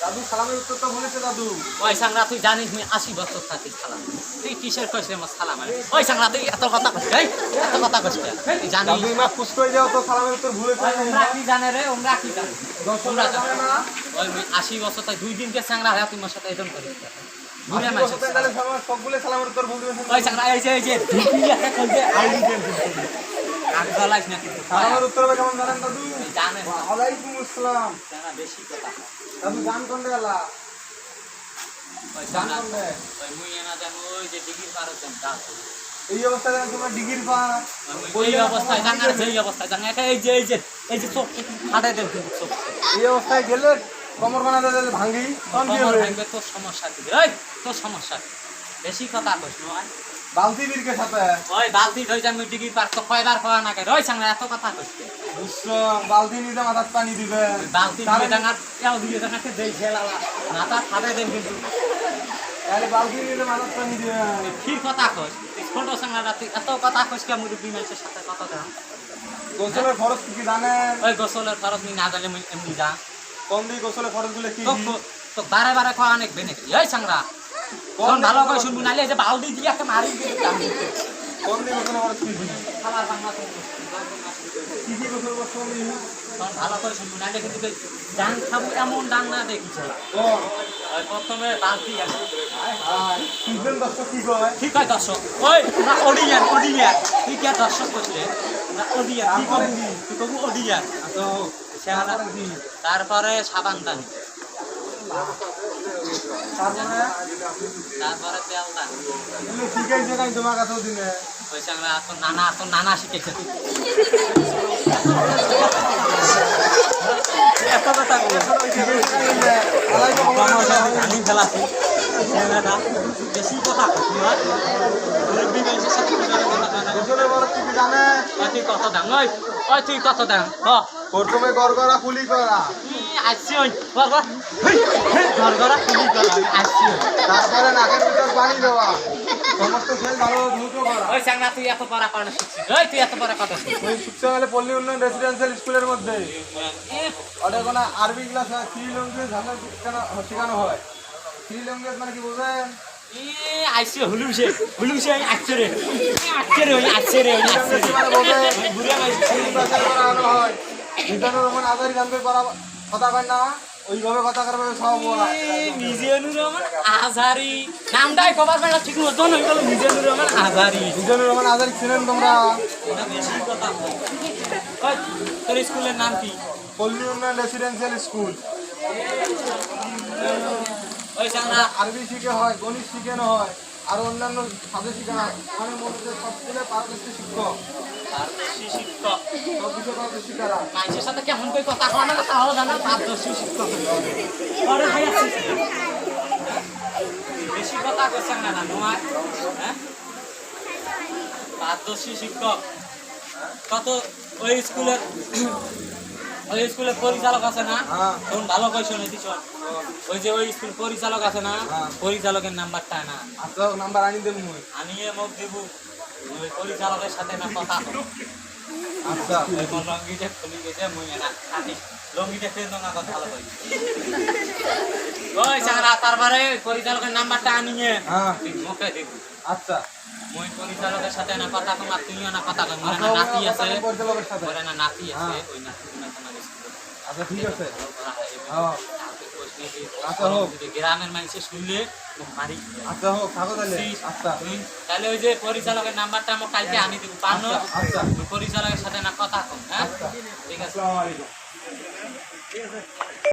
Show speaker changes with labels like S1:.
S1: দাদু সালামের উত্তরটা বলেছে দাদু।
S2: ওই সাংরা তুই জানিস আমি 80 বছর থাকি সালাম তুই কিসের কইছিস আমার সালাম ওই সাংরা তুই এত কথা কইছিস এত কথা কইছিস তুই জানিস
S1: দাদু মা খুশ করে যাও তো সালামের উত্তর ভুলে
S2: ওই ওমরা কি জানে রে ওমরা কি জানে তোমরা জানে না ওই 80 বছর তাই 2 দিনকে সাংরা হয় তোমার সাথে এরকম করিস ঘুরে মাসে
S1: তাহলে সবগুলো সালামের উত্তর বলতে
S2: ওই সাংরা এই যে ঢুকি একটা কইছে আইডি দেন আগ জ্বালাইস না কিন্তু
S1: সালামের উত্তর কেমন জানেন দাদু?
S2: জানেন
S1: ওয়ালাইকুম আসসালাম।
S2: জানা বেশি কথা
S1: দাদু জান কোন গেলা?
S2: ওই জানা ওই মুই না জানো ওই যে ডিগ্রি পারো জান দাও
S1: এই অবস্থায় তোমার ডিগ্রি পা
S2: এই অবস্থায় জানা এই অবস্থায় জানা এই যে চোখ ফাটাই দেব চোখ
S1: এই অবস্থায় গেলে কমর বানাতে দিলে ভাঙি তখন কি
S2: কমর
S1: হবে?
S2: ভাঙবে তোর সমস্যা কি এই তোর সমস্যা কি? বেশি কথা কইছ নয়
S1: বালতি বীরকে সাথে
S2: ওই বালতি ধই যাম ডিগ্রি পার তো কয়বার করা না কে ওই সামনে এত কথা কইছ
S1: বুঝছো বালতি নিতে মাথার পানি দিবে
S2: বালতি দিয়ে ডাঙার এও দিয়ে ডাঙাকে দেই ছেলালা মাথা ফাটাই দেন কিন্তু
S1: আরে বালতি নিতে মাথার পানি দিবে
S2: কি কথা কইছ ছোট সামনে রাতে এত কথা কইছ কে মুরব্বি মানুষের সাথে কথা দাও
S1: গোসলের খরচ কি জানেন?
S2: ওই গোসলের খরচ নি না জানলে এমনি যা
S1: কোন দিকে গোসলের খরচ গুলো কি
S2: তো বারে বারে কয় অনেক বেনে এই সাংরা কোন ভালো কই শুনবি নালে এই যে বালতি দিয়ে একটা মারি দিয়ে দাম দিতে
S1: কোন দিকে গোসলের খরচ কি
S2: খাবার বাংলা তো
S1: কি কি গোসল করছো আমি
S2: কোন ভালো কই শুনবি নালে কিন্তু ডান খাবো এমন ডান না দেখিছ
S1: কোন
S2: ওই প্রথমে বালতি আছে
S1: সিজন দর্শক কি কয়?
S2: ঠিক হয় দর্শক ওই না অডিয়ান তুই কি দর্শক কইলে না অডিয়ান কি করবি তুই কবু অডিয়ান তো সেখানে তারপরে সাবান দান তারপরে তেল দান
S1: এগুলো শিখাইছে নাই তোমার কাছেও দিনে?
S2: ওই সাংরা তো নানা শিখেছে এত কথা আমি ফেলাছি বেশি কথা
S1: গোসলের খরচ কি জানে?
S2: তুই কত দাম ওই তুই কত দাম
S1: প্রথমে গড়গড়া কুলি করা,
S2: আসছি ওই ঘরঘরা খুবই করা আসছি
S1: তারপরে নাকের ভিতর পানি দেওয়া, সমস্ত সেল ভালো দ্রুত করা।
S2: ওই সাংরা তুই এত পড়া পাড়া শিখছিস ওই তুই এত পড়া কথা শিখছিস
S1: ওই শিক্ষা হলে পল্লী উন্নয়ন রেসিডেন্সিয়াল স্কুলের মধ্যে ওটা কোনো আরবি ক্লাস হয়, থ্রি ল্যাঙ্গুয়েজ শেখানো হয়। থ্রি ল্যাঙ্গুয়েজ মানে কি বোঝেন?
S2: আইসি হুলুসে আসছে রে
S1: মানে বোঝে তিন ভাষায় পড়ানো হয়। মিজানুর রহমান আজারি জানতে পারা কথা কয় না, ওইভাবে কথা করবে সব ওরা।
S2: মিজানুর রহমান আজারি নামটাই কবার বেলা ঠিক মতন হয়ে গেল মিজানুর রহমান আজারি
S1: মিজানুর রহমান আজারি ছিলেন তোমরা?
S2: এটা বেশি কথা ওই তোর স্কুলের নাম কি
S1: পল্লী উন্নয়ন রেসিডেন্সিয়াল স্কুল।
S2: ওই সাংরা
S1: আরবি শিখে হয়, গণিত শিখানো হয়, আর অন্যান্য সাবজেক্ট শেখানো হয়। মানে মনে হচ্ছে সব স্কুলে পারদর্শী শিক্ষক,
S2: পারদর্শী শিক্ষক
S1: সব বিষয়ে পারদর্শী শিক্ষারা।
S2: মানুষের সাথে কেমন করে কথা কয় না তাহলে জানা পারদর্শী শিক্ষক আরে ভাই আছে বেশি কথা কইছেন না নয় হ্যাঁ পারদর্শী শিক্ষক কত ওই স্কুলের পরিচালক আছে না তখন ভালো কই শুনে দিছ ওই যে ওই স্কুল পরিচালক আছে না পরিচালকের নাম্বারটা না
S1: আচ্ছা নাম্বার আনি দেব মুই।
S2: আমি মুখ দেব ওই পরিচালকের সাথে না কথা
S1: আচ্ছা
S2: এখন লঙ্গিটা খুলি গেছে মুই না খালি লঙ্গিটা ফের না কথা ভালো কই ওই সারা তারপরে পরিচালকের নাম্বারটা আনিয়ে মুখে দেব।
S1: আচ্ছা
S2: মই পরিচালকের সাথে না কথা কম আর তুমিও না কথা কম না নাতি আছে
S1: পরিচালকের সাথে।
S2: ওরে না নাতি আছে ওই নাতি না তোমার স্কুলে
S1: আচ্ছা ঠিক আছে।
S2: হ্যাঁ
S1: আচ্ছা হোক।
S2: গ্রামের মানুষে শুনলে মারি
S1: আচ্ছা হোক থাকো তাহলে। আচ্ছা
S2: তাহলে ওই যে পরিচালকের নাম্বারটা আমার কালকে আনি দেবো পানো
S1: আচ্ছা
S2: পরিচালকের সাথে না কথা কম হ্যাঁ ঠিক আছে।
S1: আসসালামু আলাইকুম।